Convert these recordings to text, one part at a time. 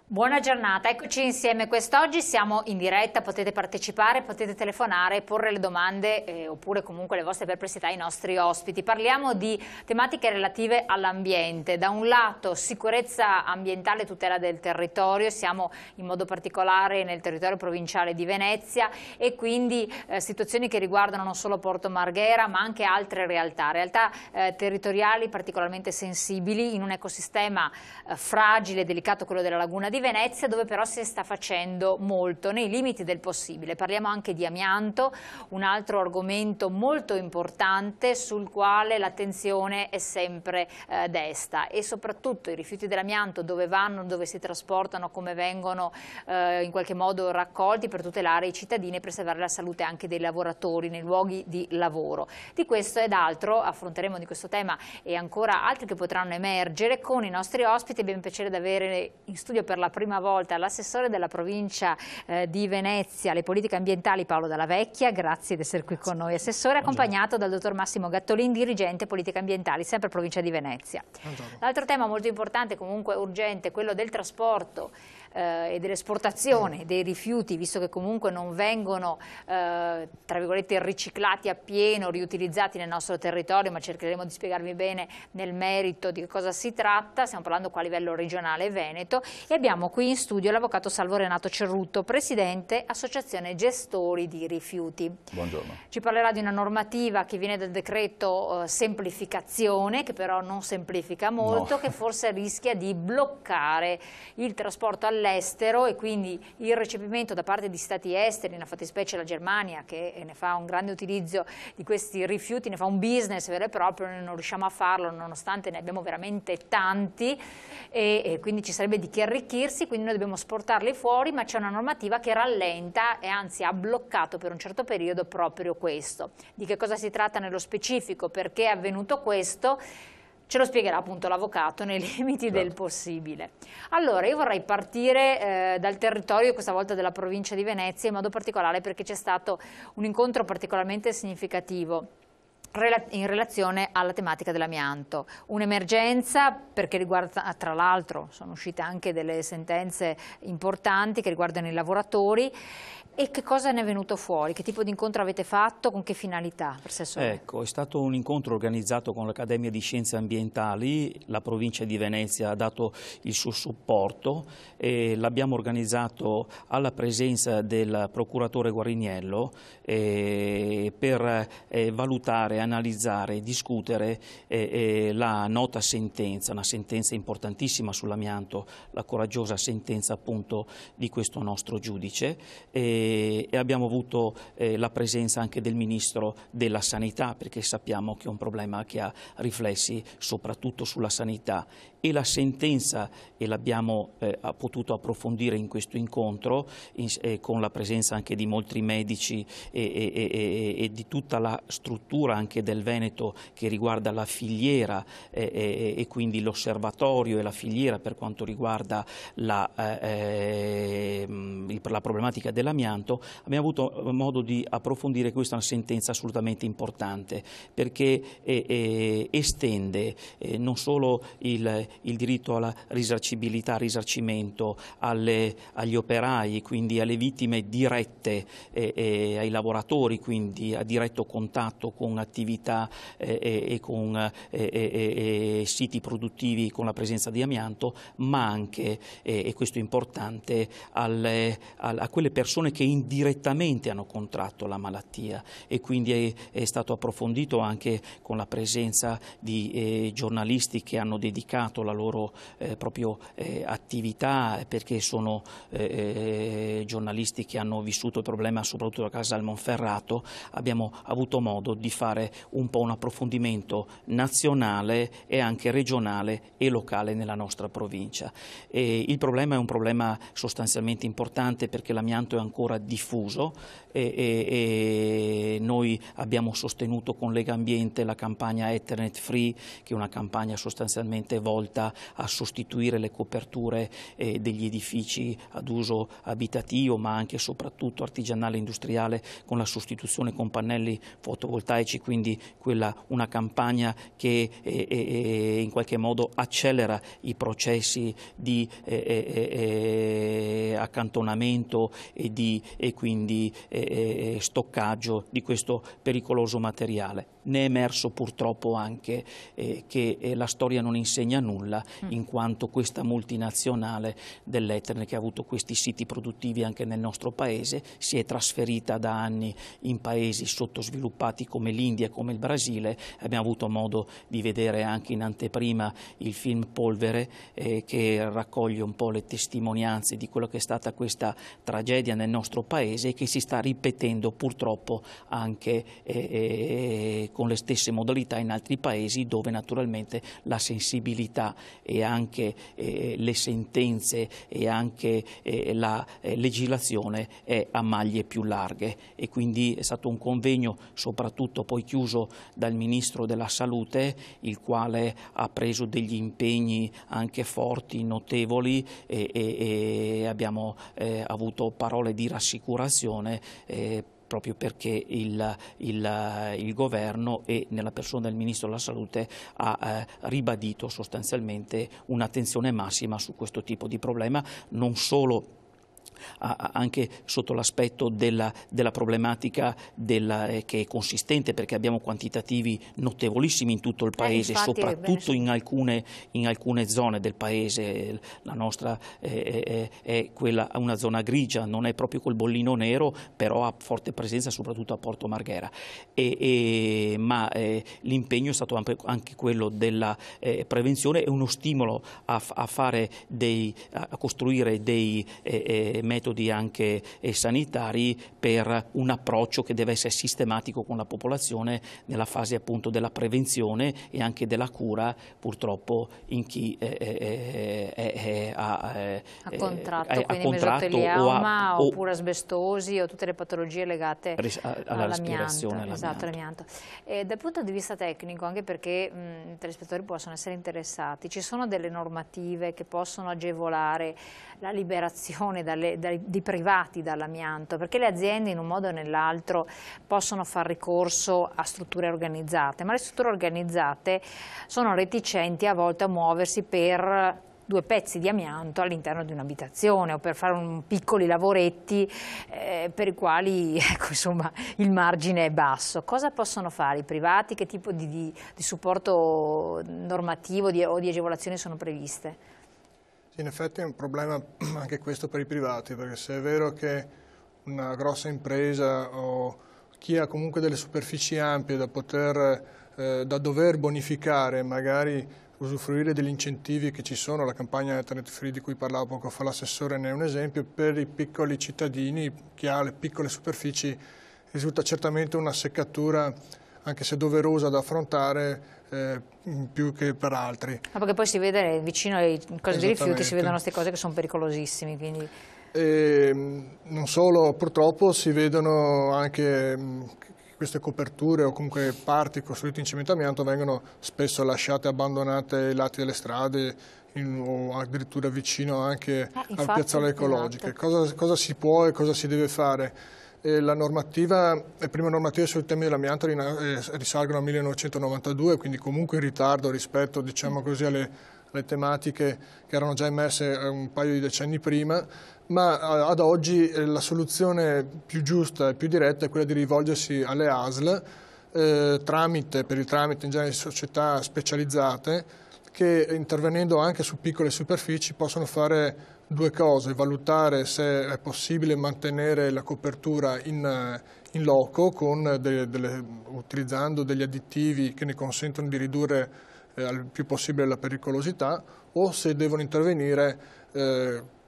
Buona giornata, eccoci insieme quest'oggi, siamo in diretta, potete partecipare, potete telefonare, porre le domande oppure comunque le vostre perplessità ai nostri ospiti. Parliamo di tematiche relative all'ambiente, da un lato sicurezza ambientale e tutela del territorio, siamo in modo particolare nel territorio provinciale di Venezia e quindi situazioni che riguardano non solo Porto Marghera ma anche altre realtà territoriali particolarmente sensibili in un ecosistema fragile e delicato, quello della laguna di Venezia, dove però si sta facendo molto nei limiti del possibile. Parliamo anche di amianto, un altro argomento molto importante sul quale l'attenzione è sempre desta, e soprattutto i rifiuti dell'amianto, dove vanno, dove si trasportano, come vengono in qualche modo raccolti per tutelare i cittadini e preservare la salute anche dei lavoratori nei luoghi di lavoro. Di questo ed altro affronteremo, di questo tema e ancora altri che potranno emergere con i nostri ospiti. Abbiamo il piacere di avere in studio per la prima volta l'assessore della provincia di Venezia alle politiche ambientali Paolo Dalla Vecchia. Grazie di essere qui con noi, assessore, accompagnato dal dottor Massimo Gattolin, dirigente politiche ambientali, sempre provincia di Venezia. L'altro tema molto importante, comunque urgente, quello del trasporto e dell'esportazione dei rifiuti, visto che comunque non vengono tra virgolette riciclati appieno, riutilizzati nel nostro territorio, ma cercheremo di spiegarvi bene nel merito di che cosa si tratta. Stiamo parlando qua a livello regionale veneto e abbiamo qui in studio l'avvocato Salvo Renato Cerruto, presidente Associazione Gestori di Rifiuti. Buongiorno. Ci parlerà di una normativa che viene dal decreto semplificazione, che però non semplifica molto, che forse rischia di bloccare il trasporto all'estero e quindi il recepimento da parte di stati esteri, nella fattispecie la Germania, che ne fa un grande utilizzo di questi rifiuti, ne fa un business vero e proprio. Noi non riusciamo a farlo nonostante ne abbiamo veramente tanti e quindi ci sarebbe di che arricchirsi, quindi noi dobbiamo sportarli fuori, ma c'è una normativa che rallenta e anzi ha bloccato per un certo periodo proprio questo. Di che cosa si tratta nello specifico, perché è avvenuto questo? Ce lo spiegherà appunto l'avvocato nei limiti del possibile. Allora, io vorrei partire dal territorio, questa volta della provincia di Venezia, in modo particolare perché c'è stato un incontro particolarmente significativo in relazione alla tematica dell'amianto. Un'emergenza perché riguarda, tra l'altro, sono uscite anche delle sentenze importanti che riguardano i lavoratori. E che cosa ne è venuto fuori? Che tipo di incontro avete fatto? Con che finalità? Ecco, è stato un incontro organizzato con l'Accademia di Scienze Ambientali, la provincia di Venezia ha dato il suo supporto e l'abbiamo organizzato alla presenza del procuratore Guariniello per valutare, analizzare, discutere la nota sentenza, una sentenza importantissima sull'amianto, la coraggiosa sentenza appunto di questo nostro giudice. E abbiamo avuto la presenza anche del Ministro della Sanità, perché sappiamo che è un problema che ha riflessi soprattutto sulla sanità, e la sentenza l'abbiamo potuto approfondire in questo incontro con la presenza anche di molti medici e di tutta la struttura anche del Veneto che riguarda la filiera e quindi l'osservatorio e la filiera per quanto riguarda la problematica dell'amianto. Abbiamo avuto modo di approfondire questa una sentenza assolutamente importante perché estende non solo il diritto alla risarcibilità, risarcimento agli operai, quindi alle vittime dirette, ai lavoratori, quindi a diretto contatto con attività e con siti produttivi con la presenza di amianto, ma anche, e questo è importante, a quelle persone che indirettamente hanno contratto la malattia, e quindi è stato approfondito anche con la presenza di giornalisti che hanno dedicato la loro proprio attività, perché sono giornalisti che hanno vissuto il problema soprattutto a casa del Monferrato. Abbiamo avuto modo di fare un po' un approfondimento nazionale e anche regionale e locale nella nostra provincia. Il problema è un problema sostanzialmente importante perché l'amianto è ancora diffuso e noi abbiamo sostenuto con Legambiente la campagna Ethernet Free, che è una campagna sostanzialmente volta a sostituire le coperture degli edifici ad uso abitativo ma anche e soprattutto artigianale e industriale con la sostituzione con pannelli fotovoltaici, quindi quindi una campagna che in qualche modo accelera i processi di accantonamento e quindi stoccaggio di questo pericoloso materiale. Ne è emerso purtroppo anche che la storia non insegna nulla, in quanto questa multinazionale dell'Eternit, che ha avuto questi siti produttivi anche nel nostro paese, si è trasferita da anni in paesi sottosviluppati come l'India e come il Brasile. Abbiamo avuto modo di vedere anche in anteprima il film Polvere, che raccoglie un po' le testimonianze di quello che è stata questa tragedia nel nostro paese e che si sta ripetendo purtroppo anche con le stesse modalità in altri paesi, dove naturalmente la sensibilità e anche le sentenze e anche la legislazione è a maglie più larghe. E quindi è stato un convegno soprattutto poi chiuso dal Ministro della Salute, il quale ha preso degli impegni anche forti, notevoli, e abbiamo avuto parole di rassicurazione proprio perché il governo, e nella persona del Ministro della Salute, ha ribadito sostanzialmente un'attenzione massima su questo tipo di problema, non solo anche sotto l'aspetto della problematica che è consistente, perché abbiamo quantitativi notevolissimi in tutto il paese, soprattutto in alcune zone del paese. La nostra è una zona grigia, non è proprio quel bollino nero, però ha forte presenza soprattutto a Porto Marghera. Ma l'impegno è stato anche quello della prevenzione e uno stimolo a costruire dei metodi anche sanitari per un approccio che deve essere sistematico con la popolazione nella fase appunto della prevenzione e anche della cura, purtroppo, in chi ha contratto mesotelioma oppure asbestosi o tutte le patologie legate all'amianto. Esatto, all'amianto. Dal punto di vista tecnico, anche perché i telespettatori possono essere interessati, ci sono delle normative che possono agevolare la liberazione di privati dall'amianto, perché le aziende in un modo o nell'altro possono far ricorso a strutture organizzate, ma le strutture organizzate sono reticenti a volte a muoversi per 2 pezzi di amianto all'interno di un'abitazione o per fare piccoli lavoretti per i quali insomma, il margine è basso. Cosa possono fare i privati? Che tipo di supporto normativo o di agevolazioni sono previste? In effetti è un problema anche questo per i privati, perché se è vero che una grossa impresa o chi ha comunque delle superfici ampie da dover bonificare, magari usufruire degli incentivi che ci sono, la campagna Eternit Free di cui parlava poco fa l'assessore ne è un esempio, per i piccoli cittadini, chi ha le piccole superfici, risulta certamente una seccatura, anche se doverosa da affrontare, più che per altri. Ma perché poi si vede vicino alle cose di rifiuti, si vedono queste cose che sono pericolosissime. Quindi... non solo, purtroppo si vedono anche queste coperture o comunque parti costruite in cemento amianto vengono spesso lasciate abbandonate ai lati delle strade o addirittura vicino anche al piazzale ecologiche. Esatto. Cosa si può e cosa si deve fare? Le prime normative sui temi dell'amianto risalgono al 1992, quindi comunque in ritardo rispetto, diciamo così, alle tematiche che erano già emerse un paio di decenni prima, ma ad oggi la soluzione più giusta e più diretta è quella di rivolgersi alle ASL per il tramite in genere di società specializzate che, intervenendo anche su piccole superfici, possono fare 2 cose: valutare se è possibile mantenere la copertura in loco utilizzando degli additivi che ne consentono di ridurre al più possibile la pericolosità, o se devono intervenire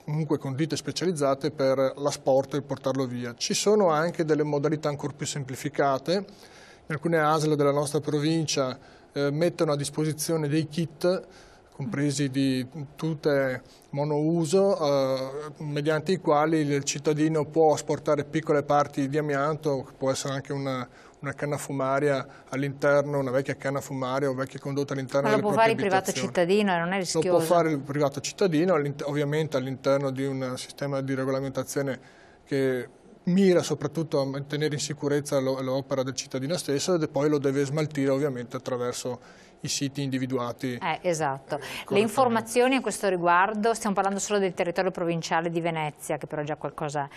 comunque con ditte specializzate per l'asporto e portarlo via. Ci sono anche delle modalità ancora più semplificate. In alcune ASL della nostra provincia mettono a disposizione dei kit compresi di tute monouso, mediante i quali il cittadino può asportare piccole parti di amianto, può essere anche una canna fumaria all'interno, una vecchia canna fumaria o vecchia condotta all'interno delle proprie abitazioni. Ma lo può fare il privato cittadino e non è rischioso? Lo può fare il privato cittadino, ovviamente all'interno di un sistema di regolamentazione che mira soprattutto a mantenere in sicurezza l'opera del cittadino stesso e poi lo deve smaltire ovviamente attraverso i siti individuati. Esatto. Le informazioni a questo riguardo, stiamo parlando solo del territorio provinciale di Venezia, che però è già qualcosa,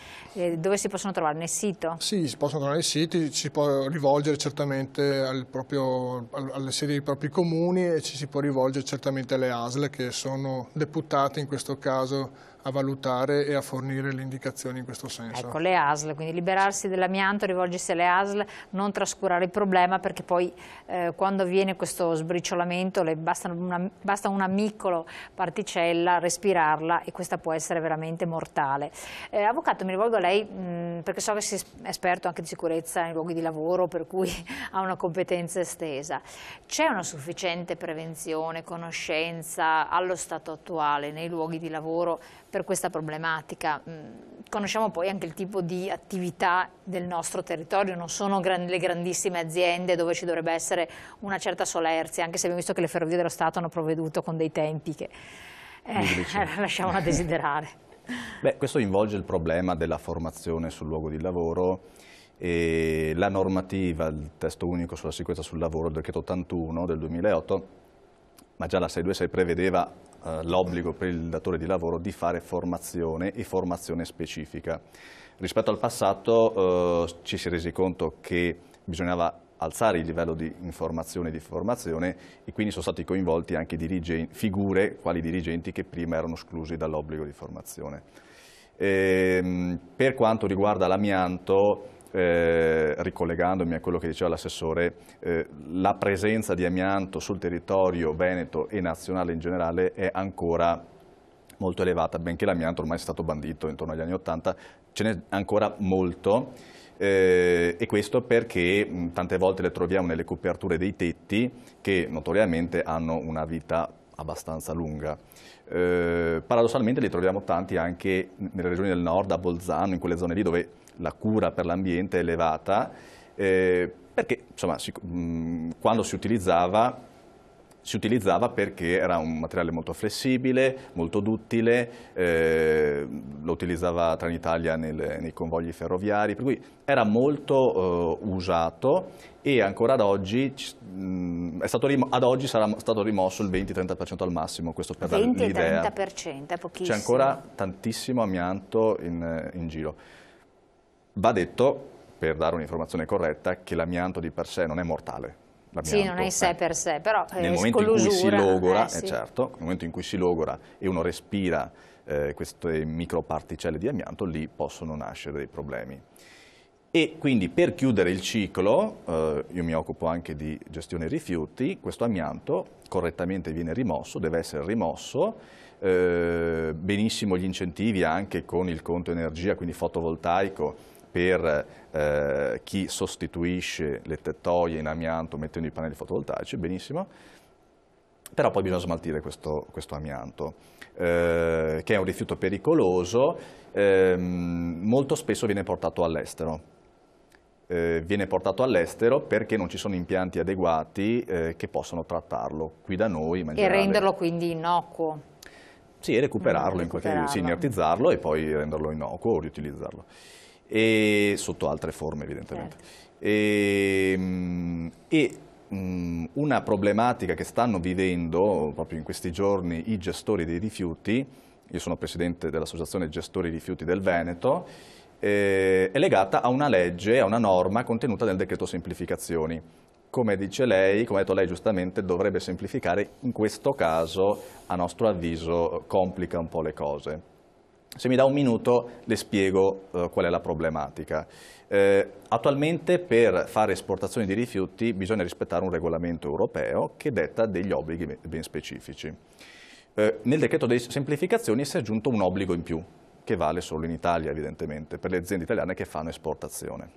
dove si possono trovare? Nel sito? Sì, si possono trovare nei siti, ci si può rivolgere certamente alle sedi dei propri comuni e ci si può rivolgere certamente alle ASL, che sono deputate in questo caso a valutare e a fornire le indicazioni in questo senso. Ecco, le ASL, quindi liberarsi dell'amianto, rivolgersi alle ASL, non trascurare il problema, perché poi quando avviene questo sbriciolamento basta una piccola particella, respirarla, e questa può essere veramente mortale. Avvocato, mi rivolgo a lei perché so che sei esperto anche di sicurezza nei luoghi di lavoro, per cui ha una competenza estesa. C'è una sufficiente prevenzione, conoscenza allo stato attuale nei luoghi di lavoro per questa problematica? Conosciamo poi anche il tipo di attività del nostro territorio, non sono le grandissime aziende dove ci dovrebbe essere una certa solerzia, anche se abbiamo visto che le Ferrovie dello Stato hanno provveduto con dei tempi che lasciavano a desiderare. Beh, questo involge il problema della formazione sul luogo di lavoro, e la normativa, il testo unico sulla sicurezza sul lavoro, il decreto 81 del 2008, ma già la 626 prevedeva l'obbligo per il datore di lavoro di fare formazione e formazione specifica. Rispetto al passato ci si è resi conto che bisognava alzare il livello di informazione e di formazione, e quindi sono stati coinvolti anche figure quali dirigenti che prima erano esclusi dall'obbligo di formazione. Per quanto riguarda l'amianto, ricollegandomi a quello che diceva l'assessore, la presenza di amianto sul territorio veneto e nazionale in generale è ancora molto elevata, benché l'amianto ormai sia stato bandito intorno agli anni 80, ce n'è ancora molto, e questo perché tante volte le troviamo nelle coperture dei tetti, che notoriamente hanno una vita abbastanza lunga. Paradossalmente li troviamo tanti anche nelle regioni del nord, a Bolzano, in quelle zone lì dove la cura per l'ambiente è elevata, perché insomma, quando si utilizzava perché era un materiale molto flessibile, molto duttile, lo utilizzava Trenitalia nei convogli ferroviari, per cui era molto usato, e ancora ad oggi, ad oggi sarà stato rimosso il 20-30% al massimo, questo per dare l'idea. 20-30%, è pochissimo. C'è ancora tantissimo amianto in giro. Va detto, per dare un'informazione corretta, che l'amianto di per sé non è mortale. Sì, non è in sé per sé, però nel momento in cui si logora, sì. certo, nel momento in cui si logora e uno respira queste microparticelle di amianto, lì possono nascere dei problemi. E quindi, per chiudere il ciclo, io mi occupo anche di gestione rifiuti, questo amianto correttamente viene rimosso, deve essere rimosso, benissimo gli incentivi anche con il conto energia, quindi fotovoltaico, per chi sostituisce le tettoie in amianto mettendo i pannelli fotovoltaici, benissimo, però poi bisogna smaltire questo amianto, che è un rifiuto pericoloso, molto spesso viene portato all'estero. Viene portato all'estero perché non ci sono impianti adeguati che possano trattarlo qui da noi. E renderlo quindi innocuo. Sì, e recuperarlo, in qualche modo, inertizzarlo e poi renderlo innocuo o riutilizzarlo. E sotto altre forme, evidentemente. Certo. Una problematica che stanno vivendo proprio in questi giorni i gestori dei rifiuti, io sono presidente dell'Associazione Gestori Rifiuti del Veneto, è legata a una legge, a una norma contenuta nel decreto semplificazioni. Come dice lei, come ha detto lei giustamente, dovrebbe semplificare, in questo caso, a nostro avviso, complica un po' le cose. Se mi dà un minuto le spiego qual è la problematica. Attualmente per fare esportazione di rifiuti bisogna rispettare un regolamento europeo che detta degli obblighi ben specifici. Nel decreto di semplificazioni si è aggiunto un obbligo in più, che vale solo in Italia evidentemente, per le aziende italiane che fanno esportazione.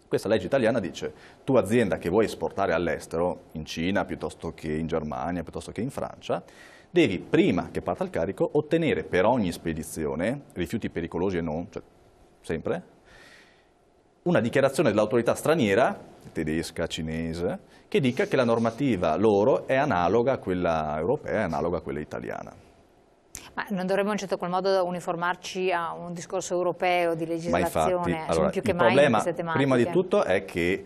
Questa legge italiana dice: tu azienda che vuoi esportare all'estero, in Cina piuttosto che in Germania, piuttosto che in Francia, devi, prima che parta il carico, ottenere per ogni spedizione, rifiuti pericolosi e non, cioè sempre, una dichiarazione dell'autorità straniera, tedesca, cinese, che dica che la normativa loro è analoga a quella europea, è analoga a quella italiana. Ma non dovremmo in un certo qual modo uniformarci a un discorso europeo di legislazione? Ma infatti, allora, più che il mai problema in queste tematiche. prima di tutto è che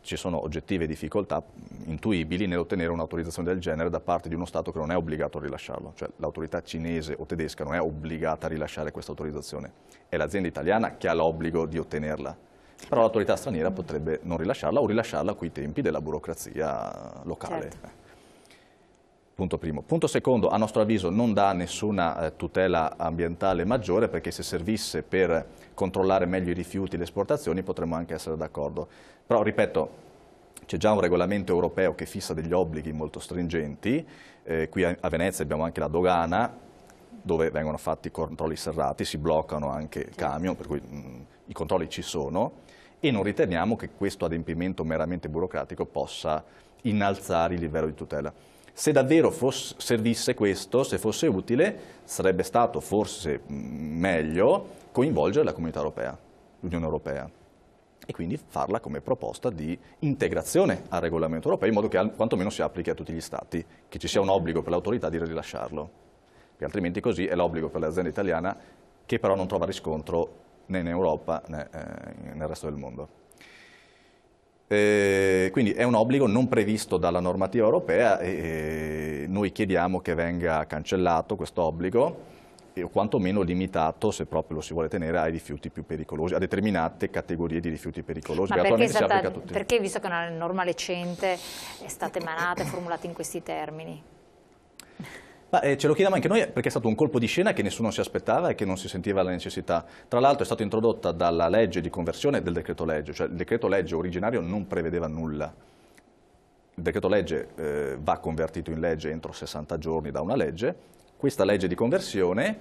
ci sono oggettive difficoltà intuibili nell'ottenere un'autorizzazione del genere da parte di uno Stato che non è obbligato a rilasciarlo, cioè l'autorità cinese o tedesca non è obbligata a rilasciare questa autorizzazione, è l'azienda italiana che ha l'obbligo di ottenerla, però l'autorità straniera potrebbe non rilasciarla o rilasciarla a quei tempi della burocrazia locale. Certo. Punto primo. Punto secondo, a nostro avviso non dà nessuna tutela ambientale maggiore, perché se servisse per controllare meglio i rifiuti e le esportazioni potremmo anche essere d'accordo. Però, ripeto, c'è già un regolamento europeo che fissa degli obblighi molto stringenti, qui a Venezia abbiamo anche la dogana, dove vengono fatti controlli serrati, si bloccano anche camion, per cui i controlli ci sono, e non riteniamo che questo adempimento meramente burocratico possa innalzare il livello di tutela. Se davvero servisse questo, se fosse utile, sarebbe stato forse meglio coinvolgere la Comunità Europea, l'Unione Europea, e quindi farla come proposta di integrazione al regolamento europeo, in modo che quantomeno si applichi a tutti gli Stati, che ci sia un obbligo per l'autorità di rilasciarlo, perché altrimenti così è l'obbligo per l'azienda italiana, che però non trova riscontro né in Europa né nel resto del mondo. Quindi è un obbligo non previsto dalla normativa europea e noi chiediamo che venga cancellato questo obbligo o quantomeno limitato, se proprio lo si vuole tenere, ai rifiuti più pericolosi, a determinate categorie di rifiuti pericolosi. Ma perché si applica a tutti. Perché, visto che è una norma recente, è stata emanata e formulata in questi termini? Ce lo chiediamo anche noi perché è stato un colpo di scena che nessuno si aspettava e che non si sentiva la necessità. Tra l'altro è stata introdotta dalla legge di conversione del decreto legge, cioè il decreto legge originario non prevedeva nulla. Il decreto legge va convertito in legge entro 60 giorni da una legge. Questa legge di conversione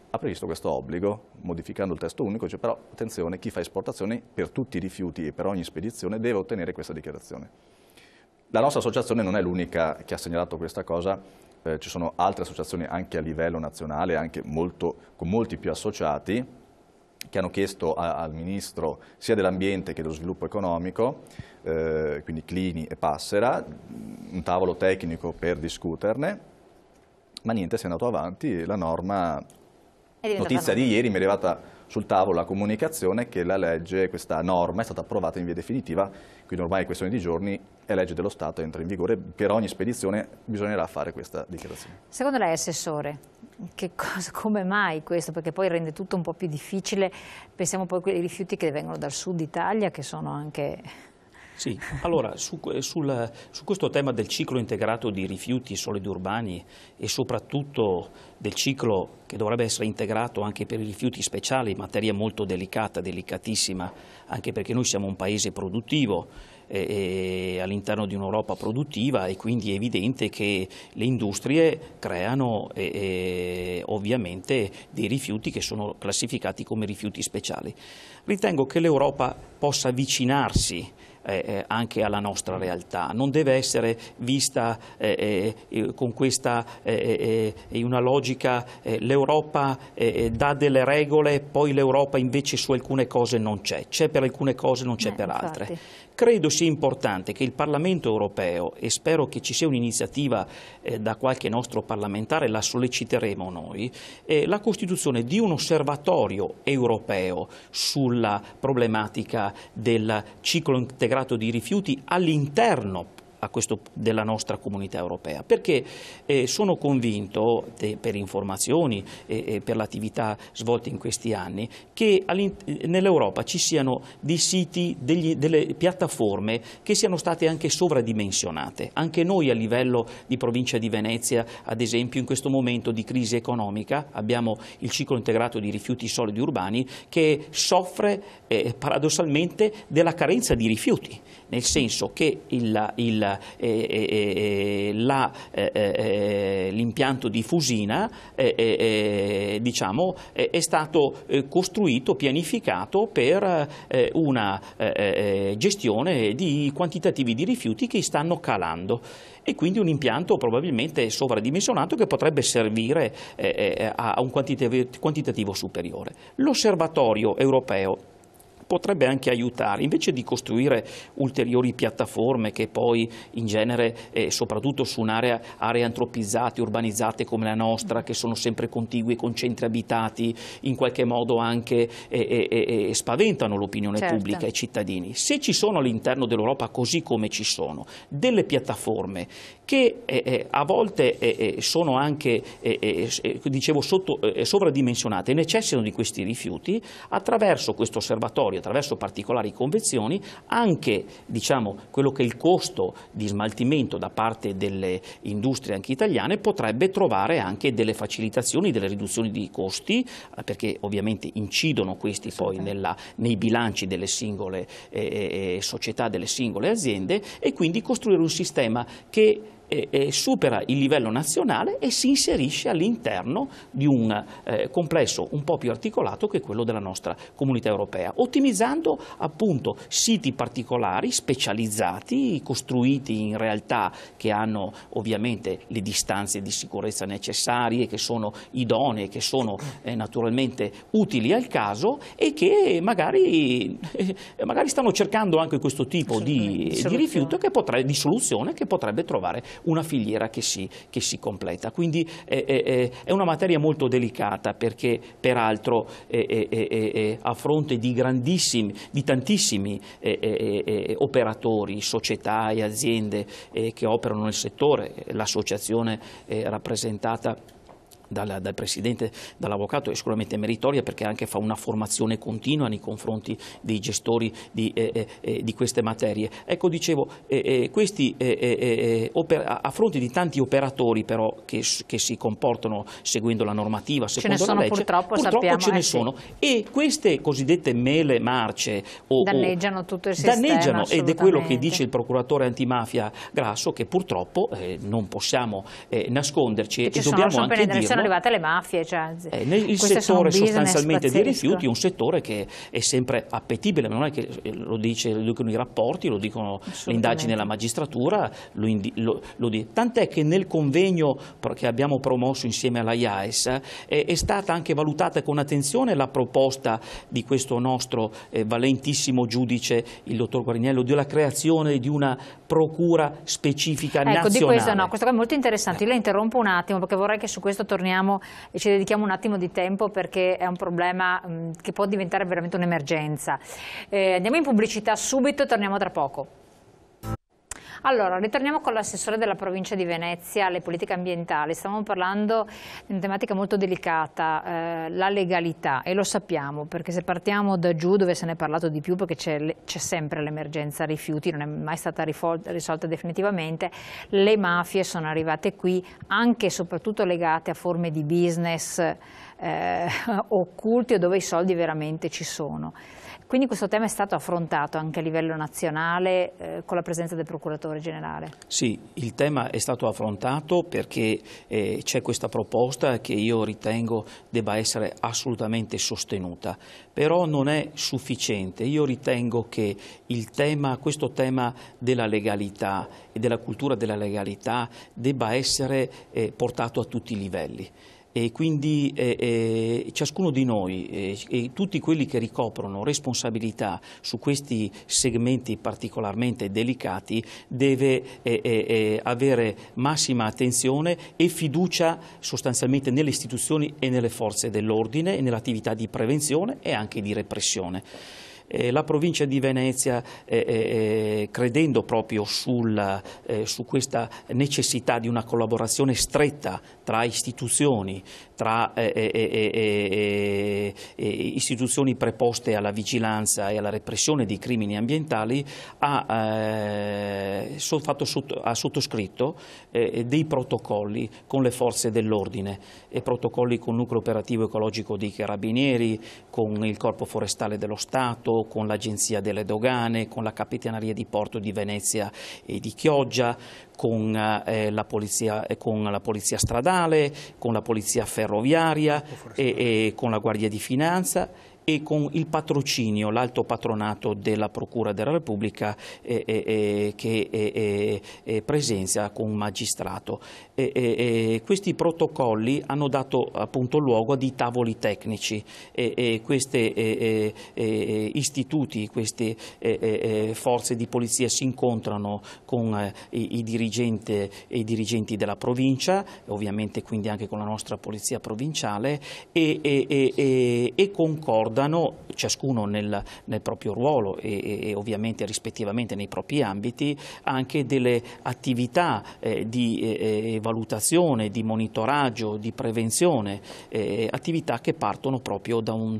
ha previsto questo obbligo, modificando il testo unico, cioè però attenzione, chi fa esportazioni per tutti i rifiuti e per ogni spedizione deve ottenere questa dichiarazione. La nostra associazione non è l'unica che ha segnalato questa cosa. Ci sono altre associazioni anche a livello nazionale, anche con molti più associati, che hanno chiesto al Ministro sia dell'Ambiente che dello Sviluppo Economico, quindi Clini e Passera, un tavolo tecnico per discuterne, ma niente, si è andato avanti. La norma, notizia di ieri, mi è arrivata sul tavolo la comunicazione che la legge, questa norma è stata approvata in via definitiva, quindi ormai è questione di giorni, è legge dello Stato, entra in vigore, per ogni spedizione bisognerà fare questa dichiarazione. Secondo lei, Assessore, come mai questo? Perché poi rende tutto un po' più difficile, pensiamo poi a quei rifiuti che vengono dal sud Italia, che sono anche... Sì, allora su questo tema del ciclo integrato di rifiuti solidi urbani e soprattutto del ciclo che dovrebbe essere integrato anche per i rifiuti speciali, materia molto delicata, delicatissima, anche perché noi siamo un paese produttivo all'interno di un'Europa produttiva e quindi è evidente che le industrie creano ovviamente dei rifiuti che sono classificati come rifiuti speciali. Ritengo che l'Europa possa avvicinarsi anche alla nostra realtà, non deve essere vista con questa in una logica l'Europa dà delle regole, poi l'Europa invece su alcune cose non c'è per alcune cose, non c'è per altre. Infatti. Credo sia importante che il Parlamento europeo, e spero che ci sia un'iniziativa da qualche nostro parlamentare, la solleciteremo noi, la costituzione di un osservatorio europeo sulla problematica del ciclo integrato di rifiuti all'interno della nostra comunità europea, perché sono convinto, per informazioni e per l'attività svolta in questi anni, che nell'Europa ci siano dei siti, delle piattaforme che siano state anche sovradimensionate. Anche noi a livello di provincia di Venezia, ad esempio, in questo momento di crisi economica abbiamo il ciclo integrato di rifiuti solidi urbani che soffre paradossalmente della carenza di rifiuti, nel senso che l'impianto di Fusina diciamo, è stato costruito, pianificato per una gestione di quantitativi di rifiuti che stanno calando e quindi un impianto probabilmente sovradimensionato che potrebbe servire a un quantitativo superiore. L'osservatorio europeo potrebbe anche aiutare, invece di costruire ulteriori piattaforme che poi in genere, soprattutto su aree antropizzate, urbanizzate come la nostra, che sono sempre contigui con centri abitati, in qualche modo anche spaventano l'opinione pubblica e i cittadini. Se ci sono all'interno dell'Europa, così come ci sono, delle piattaforme che a volte sono anche, dicevo, sovradimensionate e necessitano di questi rifiuti, attraverso questo osservatorio, attraverso particolari convenzioni, anche quello che è il costo di smaltimento da parte delle industrie anche italiane potrebbe trovare anche delle facilitazioni, delle riduzioni di costi, perché ovviamente incidono questi poi nei bilanci delle singole società, delle singole aziende, e quindi costruire un sistema che supera il livello nazionale e si inserisce all'interno di un complesso un po' più articolato che è quello della nostra comunità europea, ottimizzando appunto siti particolari, specializzati, costruiti in realtà che hanno ovviamente le distanze di sicurezza necessarie, che sono idonee, che sono naturalmente utili al caso, e che magari stanno cercando anche questo tipo di rifiuto, di soluzione che potrebbe trovare una filiera che si completa. Quindi è una materia molto delicata, perché peraltro a fronte di tantissimi operatori, società e aziende che operano nel settore, l'associazione rappresentata dal Presidente, dall'Avvocato, è sicuramente meritoria, perché anche fa una formazione continua nei confronti dei gestori di queste materie. Ecco, dicevo, questi a fronte di tanti operatori però che si comportano seguendo la normativa, secondo la legge, purtroppo ce ne sono, e queste cosiddette mele marce danneggiano tutto il sistema, danneggiano, ed è quello che dice il procuratore antimafia Grasso, che purtroppo non possiamo nasconderci, e dobbiamo anche dirlo. Sono arrivate le mafie, il settore sostanzialmente dei rifiuti è un settore che è sempre appetibile, ma non è che lo dicono i rapporti, lo dicono le indagini della magistratura, tant'è che nel convegno che abbiamo promosso insieme alla IAES è stata anche valutata con attenzione la proposta di questo nostro valentissimo giudice, il dottor Guariniello, della creazione di una procura specifica nazionale. Di questo è molto interessante. Io la interrompo un attimo, perché vorrei che su questo torniamo e ci dedichiamo un attimo di tempo, perché è un problema che può diventare veramente un'emergenza. Andiamo in pubblicità subito e torniamo tra poco. Allora, ritorniamo con l'assessore della provincia di Venezia alle politiche ambientali. Stavamo parlando di una tematica molto delicata, la legalità, e lo sappiamo, perché se partiamo da giù, dove se ne è parlato di più, perché c'è sempre l'emergenza rifiuti, non è mai stata risolta definitivamente, le mafie sono arrivate qui, anche e soprattutto legate a forme di business occulti, o dove i soldi veramente ci sono. Quindi questo tema è stato affrontato anche a livello nazionale con la presenza del procuratore generale? Sì, il tema è stato affrontato, perché c'è questa proposta che io ritengo debba essere assolutamente sostenuta, però non è sufficiente. Io ritengo che questo tema della legalità e della cultura della legalità debba essere portato a tutti i livelli. E quindi ciascuno di noi e tutti quelli che ricoprono responsabilità su questi segmenti particolarmente delicati deve avere massima attenzione e fiducia sostanzialmente nelle istituzioni e nelle forze dell'ordine e nell'attività di prevenzione e anche di repressione. La provincia di Venezia, credendo proprio su questa necessità di una collaborazione stretta tra istituzioni, tra istituzioni preposte alla vigilanza e alla repressione dei crimini ambientali, ha sottoscritto dei protocolli con le forze dell'ordine, protocolli con il nucleo operativo ecologico dei Carabinieri, con il Corpo Forestale dello Stato, con l'Agenzia delle Dogane, con la Capitaneria di Porto di Venezia e di Chioggia, con la polizia stradale, con la polizia ferroviaria e con la Guardia di Finanza, e con il patrocinio, l'alto patronato della Procura della Repubblica che presenzia con un magistrato. Questi protocolli hanno dato appunto luogo a dei tavoli tecnici questi istituti, queste forze di polizia si incontrano con i dirigenti della provincia, ovviamente quindi anche con la nostra polizia provinciale e concordano ciascuno nel proprio ruolo e ovviamente rispettivamente nei propri ambiti anche delle attività di valutazione, di monitoraggio, di prevenzione, attività che partono proprio da un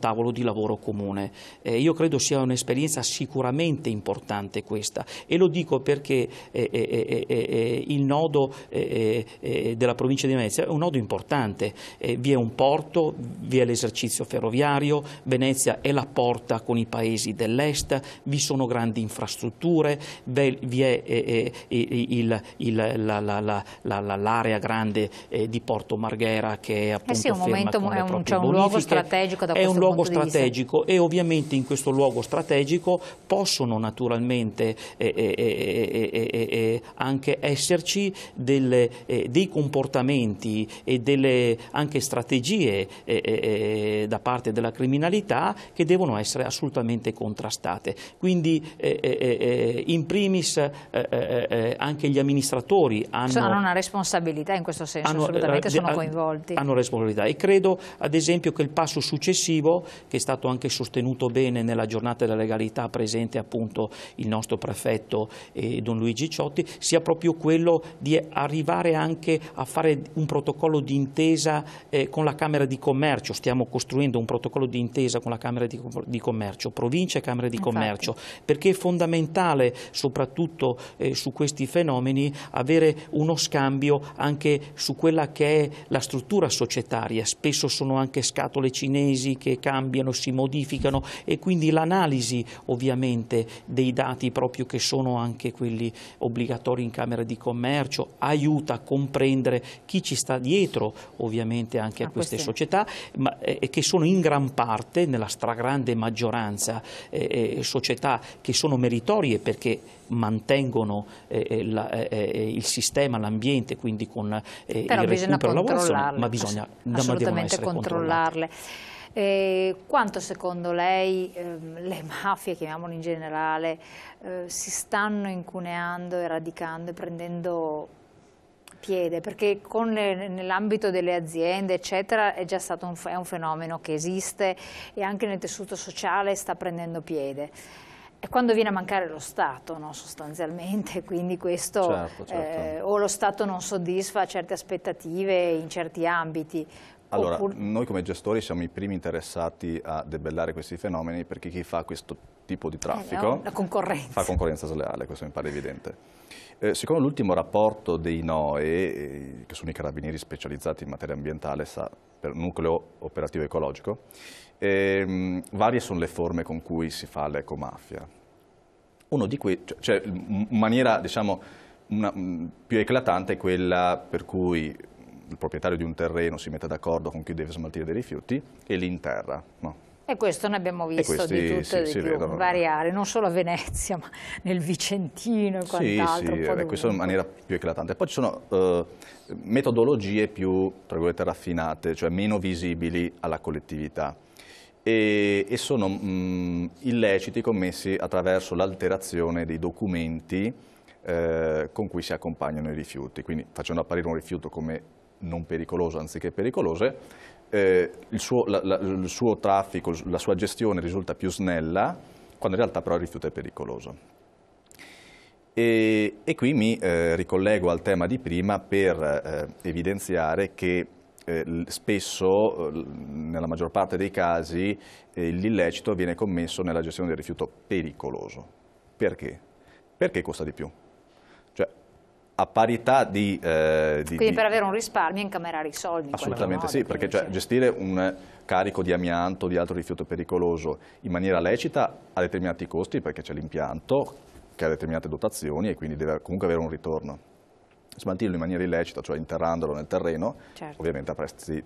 tavolo di lavoro comune. Io credo sia un'esperienza sicuramente importante questa e lo dico perché il nodo della provincia di Venezia è un nodo importante, vi è un porto, vi è l'esercizio ferroviario, Venezia è la porta con i paesi dell'est, vi sono grandi infrastrutture, vi è l'area grande di Porto Marghera che è appunto ferma con le proprie bonifiche. Un luogo strategico da questo punto di vista. È un luogo strategico e ovviamente in questo luogo strategico possono naturalmente anche esserci dei comportamenti e delle anche strategie da parte della criminalità che devono essere assolutamente contrastate. Quindi in primis anche gli amministratori hanno una responsabilità in questo senso, assolutamente sono coinvolti. Hanno responsabilità e credo ad esempio che il passo successivo, che è stato anche sostenuto bene nella giornata della legalità presente appunto il nostro prefetto Don Luigi Ciotti, sia proprio quello di arrivare anche a fare un protocollo di intesa con la Camera di Commercio. Stiamo costruendo un protocollo di intesa con la Camera di Commercio, provincia e Camera di Commercio, perché è fondamentale soprattutto su questi fenomeni avere uno scambio anche su quella che è la struttura societaria. Spesso sono anche scatole cinesi che cambiano, si modificano e quindi l'analisi ovviamente dei dati proprio che sono anche quelli obbligatori in Camera di Commercio aiuta a comprendere chi ci sta dietro ovviamente anche a queste società, ma che sono in gran parte, nella stragrande maggioranza, società che sono meritorie perché mantengono il sistema, l'ambiente, quindi con il recupero e la lavorazione, ma devono essere controllarle. Quanto secondo lei le mafie, chiamiamole in generale, si stanno incuneando, eradicando e prendendo piede? Perché nell'ambito delle aziende eccetera è già stato è un fenomeno che esiste e anche nel tessuto sociale sta prendendo piede. E quando viene a mancare lo Stato, no, sostanzialmente, quindi questo certo. O lo Stato non soddisfa certe aspettative in certi ambiti. Allora, noi come gestori siamo i primi interessati a debellare questi fenomeni perché chi fa questo tipo di traffico la concorrenza. Fa concorrenza sleale, questo mi pare evidente. Secondo l'ultimo rapporto dei NOE, che sono i carabinieri specializzati in materia ambientale, per nucleo operativo ecologico, varie sono le forme con cui si fa l'ecomafia. Uno di cui, cioè in maniera diciamo più eclatante è quella per cui il proprietario di un terreno si mette d'accordo con chi deve smaltire dei rifiuti e li interra. No? E questo ne abbiamo visto di tutte e di più, in varie aree, non solo a Venezia, ma nel Vicentino e quant'altro. Questo in maniera più eclatante. Poi ci sono metodologie più, tra virgolette, raffinate, cioè meno visibili alla collettività. E sono illeciti commessi attraverso l'alterazione dei documenti con cui si accompagnano i rifiuti, quindi facendo apparire un rifiuto come non pericoloso anziché pericolose, il suo traffico, la sua gestione risulta più snella, quando in realtà però il rifiuto è pericoloso. E qui mi ricollego al tema di prima per evidenziare che spesso, nella maggior parte dei casi, l'illecito viene commesso nella gestione del rifiuto pericoloso. Perché? Perché costa di più. Cioè, a parità di... Quindi per avere un risparmio incamerare i soldi. Assolutamente sì, perché cioè, gestire un carico di amianto o di altro rifiuto pericoloso in maniera lecita ha determinati costi perché c'è l'impianto che ha determinate dotazioni e quindi deve comunque avere un ritorno. smaltirlo in maniera illecita, cioè interrandolo nel terreno, certo, ovviamente a prezzi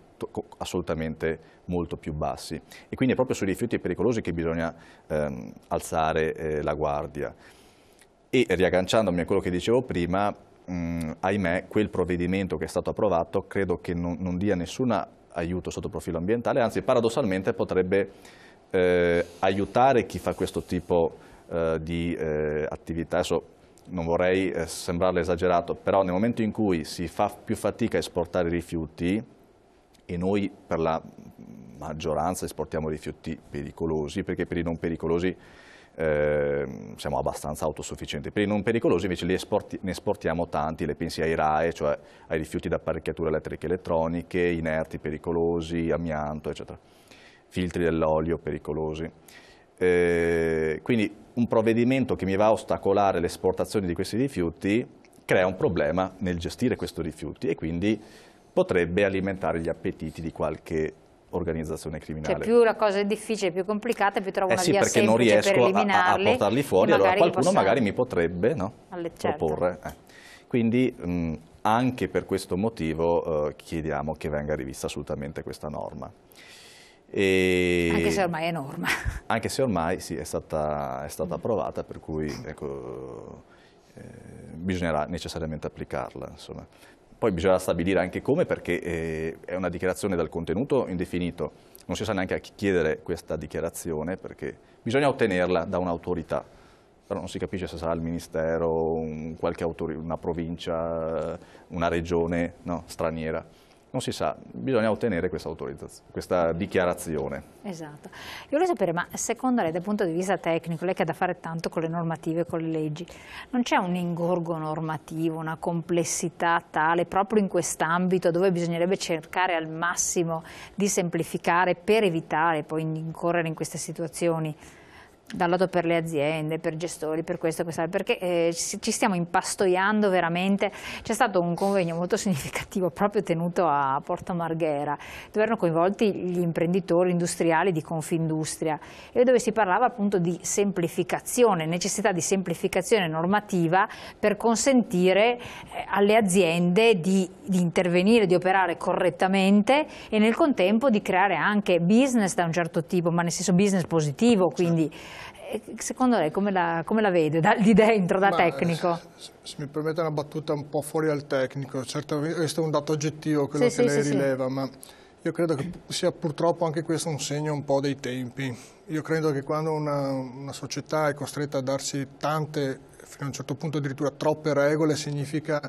assolutamente molto più bassi. E quindi è proprio sui rifiuti pericolosi che bisogna alzare la guardia. E riagganciandomi a quello che dicevo prima, ahimè, quel provvedimento che è stato approvato credo che non dia nessun aiuto sotto profilo ambientale, anzi paradossalmente potrebbe aiutare chi fa questo tipo di attività. Adesso non vorrei sembrarle esagerato, però nel momento in cui si fa più fatica a esportare rifiuti, e noi per la maggioranza esportiamo rifiuti pericolosi, perché per i non pericolosi siamo abbastanza autosufficienti. Per i non pericolosi invece ne esportiamo tanti, le pensi ai RAEE, cioè ai rifiuti da apparecchiature elettriche e elettroniche, inerti pericolosi, amianto, eccetera, filtri dell'olio pericolosi. Quindi un provvedimento che mi va a ostacolare l'esportazione di questi rifiuti crea un problema nel gestire questi rifiuti e quindi potrebbe alimentare gli appetiti di qualche organizzazione criminale. Cioè più la cosa è difficile, più complicata, più trovo una via perché non semplice riesco per eliminarli. a portarli fuori, allora qualcuno magari mi potrebbe proporre. Quindi anche per questo motivo chiediamo che venga rivista assolutamente questa norma. Anche se ormai è norma. Anche se ormai sì, è stata approvata, per cui ecco, bisognerà necessariamente applicarla, insomma. Poi bisogna stabilire anche come, perché è una dichiarazione dal contenuto indefinito, non si sa neanche a chi chiedere questa dichiarazione, perché bisogna ottenerla da un'autorità, però non si capisce se sarà il Ministero, una provincia, una regione straniera. Non si sa, bisogna ottenere questa dichiarazione. Esatto. Io voglio sapere, ma secondo lei dal punto di vista tecnico, lei che ha da fare tanto con le normative, con le leggi, non c'è un ingorgo normativo, una complessità tale proprio in quest'ambito dove bisognerebbe cercare al massimo di semplificare per evitare poi di incorrere in queste situazioni? Dal lato per le aziende, per gestori, per questo, perché ci stiamo impastoiando veramente. C'è stato un convegno molto significativo proprio tenuto a Porto Marghera, dove erano coinvolti gli imprenditori industriali di Confindustria e dove si parlava appunto di semplificazione, necessità di semplificazione normativa per consentire alle aziende di intervenire, di operare correttamente e nel contempo di creare anche business da un certo tipo, ma nel senso business positivo, quindi secondo lei come la vede di dentro, da tecnico? Se mi permette una battuta un po' fuori dal tecnico, certo questo è un dato oggettivo quello che lei rileva, ma io credo che sia purtroppo anche questo un segno un po' dei tempi. Io credo che quando una società è costretta a darsi tante, fino a un certo punto addirittura troppe regole, significa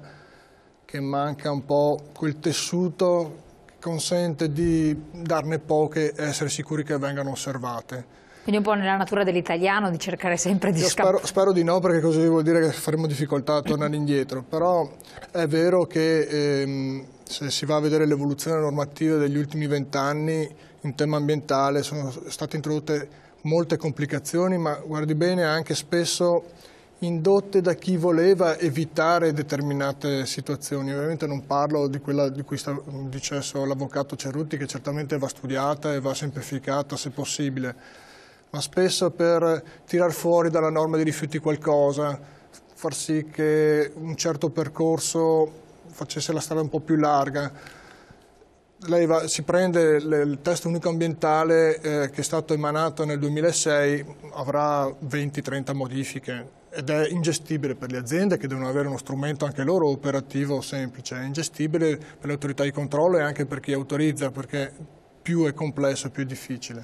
che manca un po' quel tessuto che consente di darne poche e essere sicuri che vengano osservate. Quindi un po' nella natura dell'italiano di cercare sempre di scappare. Spero di no, perché così vuol dire che faremo difficoltà a tornare indietro, però è vero che se si va a vedere l'evoluzione normativa degli ultimi 20 anni in tema ambientale sono state introdotte molte complicazioni, ma guardi bene anche spesso indotte da chi voleva evitare determinate situazioni. Ovviamente non parlo di quella di cui dicesse l'avvocato Cerutti, che certamente va studiata e va semplificata se possibile, ma spesso per tirar fuori dalla norma dei rifiuti qualcosa, far sì che un certo percorso facesse la strada un po' più larga. Lei si prende il testo unico ambientale che è stato emanato nel 2006, avrà 20-30 modifiche ed è ingestibile per le aziende che devono avere uno strumento anche loro operativo semplice, è ingestibile per le autorità di controllo e anche per chi autorizza, perché più è complesso più è difficile.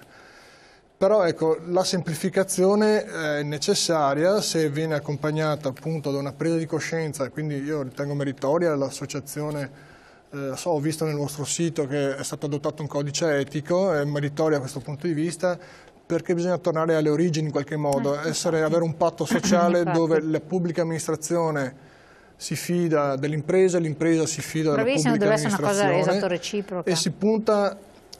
Però ecco, la semplificazione è necessaria se viene accompagnata appunto da una presa di coscienza, e quindi io ritengo meritoria l'associazione, ho visto nel vostro sito che è stato adottato un codice etico, è meritoria a questo punto di vista, perché bisogna tornare alle origini in qualche modo, avere un patto sociale dove la pubblica amministrazione si fida dell'impresa, l'impresa si fida della pubblica amministrazione. Deve essere una cosa esatto, reciproca. E si punta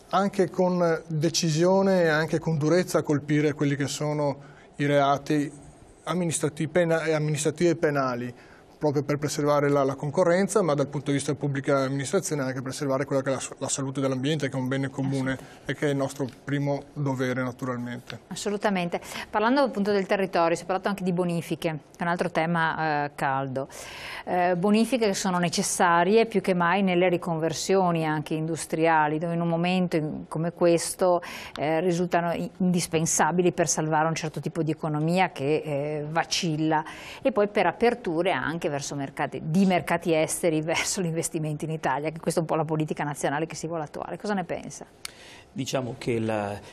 anche con decisione e anche con durezza a colpire quelli che sono i reati amministrativi e penali, proprio per preservare la concorrenza, ma dal punto di vista della pubblica amministrazione anche preservare quella che è la salute dell'ambiente, che è un bene comune e che è il nostro primo dovere naturalmente. Assolutamente. Parlando appunto del territorio, si è parlato anche di bonifiche, che è un altro tema caldo. Bonifiche che sono necessarie più che mai nelle riconversioni anche industriali, dove in un momento come questo risultano indispensabili per salvare un certo tipo di economia che vacilla, e poi per aperture anche verso mercati esteri, verso gli investimenti in Italia, che questa è un po' la politica nazionale che si vuole attuare. Cosa ne pensa? Diciamo che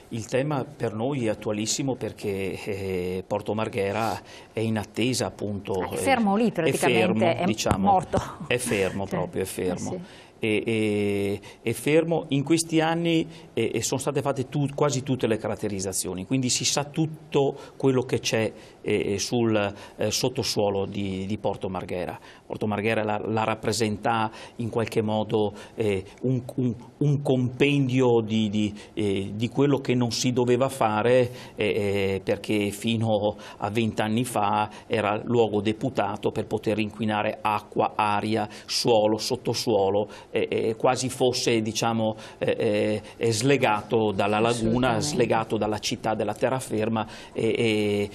il tema per noi è attualissimo perché Porto Marghera è in attesa appunto. È fermo lì praticamente, è morto. È fermo proprio, è fermo. Sì. È fermo. In questi anni sono state fatte quasi tutte le caratterizzazioni, quindi si sa tutto quello che c'è sul sottosuolo di Porto Marghera. Porto Marghera la rappresenta in qualche modo un compendio di quello che non si doveva fare, perché fino a 20 anni fa era luogo deputato per poter inquinare acqua, aria, suolo, sottosuolo, quasi fosse, diciamo, slegato dalla laguna, slegato dalla città della terraferma, e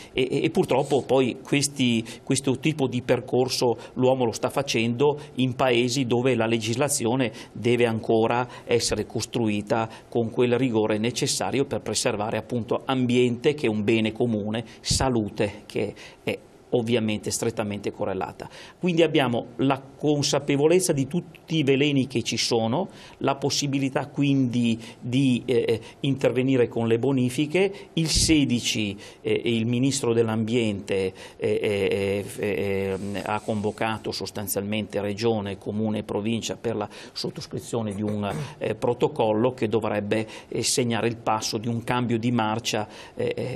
purtroppo poi questo tipo di percorso l'uomo lo sta facendo in paesi dove la legislazione deve ancora essere costruita con quel rigore necessario per preservare appunto ambiente, che è un bene comune, salute, che è ovviamente strettamente correlata. Quindi abbiamo la consapevolezza di tutti i veleni che ci sono, la possibilità quindi di intervenire con le bonifiche. Il 16 il Ministro dell'Ambiente ha convocato sostanzialmente Regione, Comune e Provincia per la sottoscrizione di un protocollo che dovrebbe segnare il passo di un cambio di marcia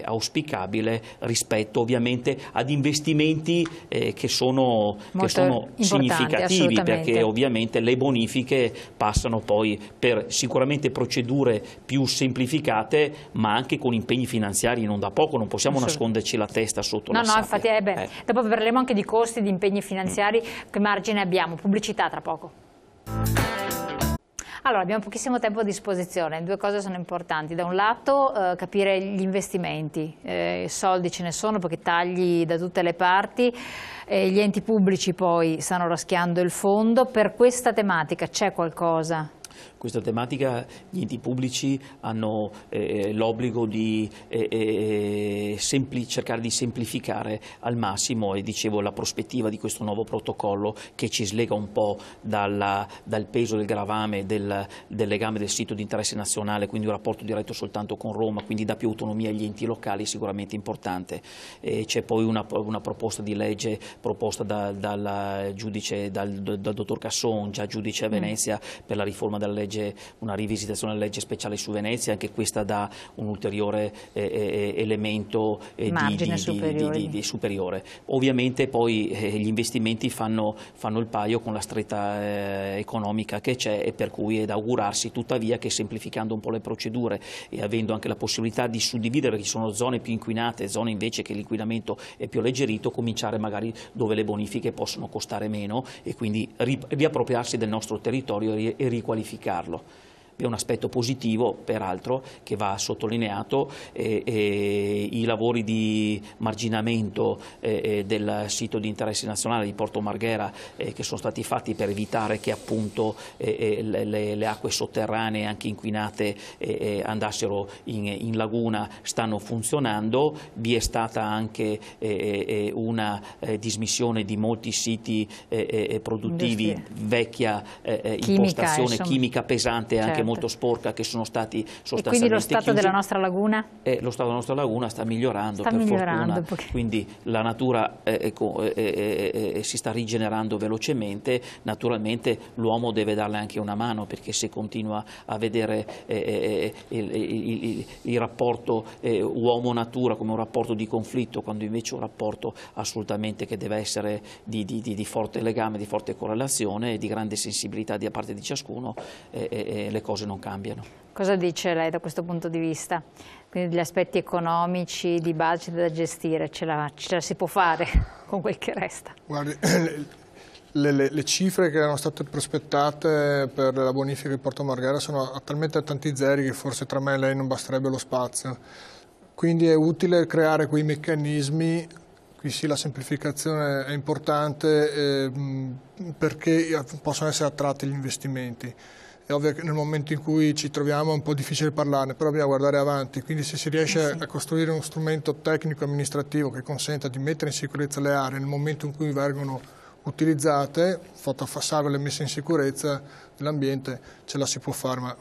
auspicabile rispetto ovviamente ad investimenti che sono significativi, perché ovviamente le bonifiche passano poi per sicuramente procedure più semplificate, ma anche con impegni finanziari non da poco, non possiamo nasconderci la testa sotto la sabbia. Infatti, dopo parleremo anche di costi, di impegni finanziari, che margine abbiamo, pubblicità tra poco. Allora, abbiamo pochissimo tempo a disposizione, due cose sono importanti. Da un lato capire gli investimenti, soldi ce ne sono perché tagli da tutte le parti, gli enti pubblici poi stanno raschiando il fondo. Per questa tematica c'è qualcosa? Questa tematica gli enti pubblici hanno l'obbligo di cercare di semplificare al massimo, e dicevo la prospettiva di questo nuovo protocollo che ci slega un po' dal peso del gravame del legame del sito di interesse nazionale, quindi un rapporto diretto soltanto con Roma, quindi dà più autonomia agli enti locali, sicuramente importante. C'è poi una proposta di legge proposta dal dottor Casson, già giudice a Venezia, per la riforma della legge, una rivisitazione della legge speciale su Venezia. Anche questa dà un ulteriore elemento di superiore. Ovviamente poi gli investimenti fanno il paio con la stretta economica che c'è, e per cui è da augurarsi tuttavia che, semplificando un po' le procedure e avendo anche la possibilità di suddividere, ci sono zone più inquinate, zone invece che l'inquinamento è più alleggerito, cominciare magari dove le bonifiche possono costare meno, e quindi riappropriarsi del nostro territorio e riqualificarlo. È un aspetto positivo, peraltro, che va sottolineato. I lavori di marginamento del sito di interesse nazionale di Porto Marghera, che sono stati fatti per evitare che appunto le acque sotterranee, anche inquinate, andassero in laguna, stanno funzionando. Vi è stata anche una dismissione di molti siti produttivi, vecchia impostazione chimica pesante, anche molto sporca, che sono stati sostanzialmente chiusi. E quindi lo stato chiusi. della nostra laguna? Lo stato della nostra laguna sta migliorando, fortuna. Quindi la natura si sta rigenerando velocemente. Naturalmente l'uomo deve darle anche una mano, perché se continua a vedere il rapporto uomo-natura come un rapporto di conflitto, quando invece è un rapporto assolutamente che deve essere di forte legame, di forte correlazione e di grande sensibilità da parte di ciascuno, le cose non cambiano. Cosa dice lei da questo punto di vista? Quindi gli aspetti economici, di budget da gestire, ce la si può fare con quel che resta? Guardi, le cifre che erano state prospettate per la bonifica di Porto Marghera sono a talmente tanti zeri che forse tra me e lei non basterebbe lo spazio. Quindi è utile creare quei meccanismi. Qui sì, la semplificazione è importante perché possono essere attratti gli investimenti. È ovvio che nel momento in cui ci troviamo è un po' difficile parlarne, però dobbiamo guardare avanti, quindi se si riesce a costruire uno strumento tecnico-amministrativo che consenta di mettere in sicurezza le aree nel momento in cui vengono utilizzate, fatta salve le messe in sicurezza dell'ambiente, ce la si può fare, ma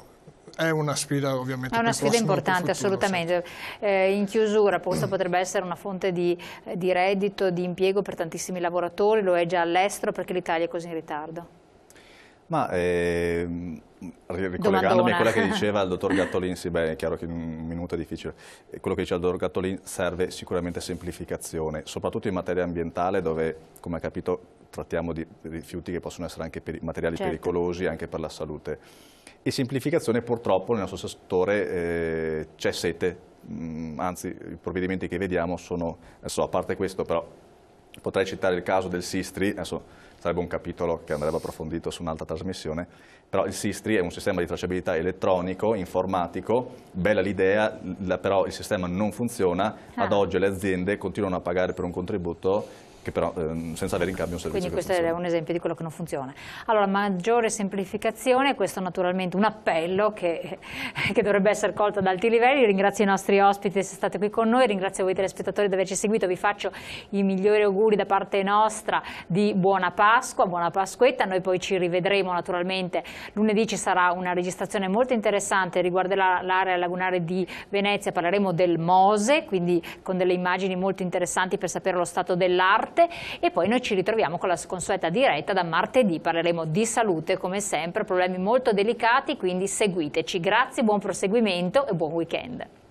è una sfida ovviamente. È una sfida importante, futuro, assolutamente. Sì. In chiusura, questa potrebbe essere una fonte di reddito, di impiego per tantissimi lavoratori, lo è già all'estero, perché l'Italia è così in ritardo? Ma ricollegandomi a quella che diceva il dottor Gattolin, sì, beh, è chiaro che in un minuto è difficile, quello che diceva il dottor Gattolin, serve sicuramente semplificazione, soprattutto in materia ambientale dove, come ha capito, trattiamo di rifiuti che possono essere anche materiali pericolosi anche per la salute. E semplificazione purtroppo nel nostro settore c'è sete, anzi i provvedimenti che vediamo sono, adesso a parte questo però potrei citare il caso del Sistri, adesso sarebbe un capitolo che andrebbe approfondito su un'altra trasmissione, però il Sistri è un sistema di tracciabilità elettronico, informatico, bella l'idea, però il sistema non funziona, ad oggi le aziende continuano a pagare per un contributo che però senza avere in cambio un servizio. Quindi questo è un esempio di quello che non funziona. Allora, maggiore semplificazione, questo naturalmente un appello che dovrebbe essere colto ad alti livelli. Ringrazio i nostri ospiti di essere stati qui con noi, ringrazio voi telespettatori di averci seguito, vi faccio i migliori auguri da parte nostra di buona Pasqua, buona Pasquetta, noi poi ci rivedremo naturalmente, lunedì ci sarà una registrazione molto interessante riguardo l'area lagunare di Venezia, parleremo del Mose, quindi con delle immagini molto interessanti per sapere lo stato dell'arte. E poi noi ci ritroviamo con la consueta diretta da martedì, parleremo di salute come sempre, problemi molto delicati, quindi seguiteci. Grazie, buon proseguimento e buon weekend.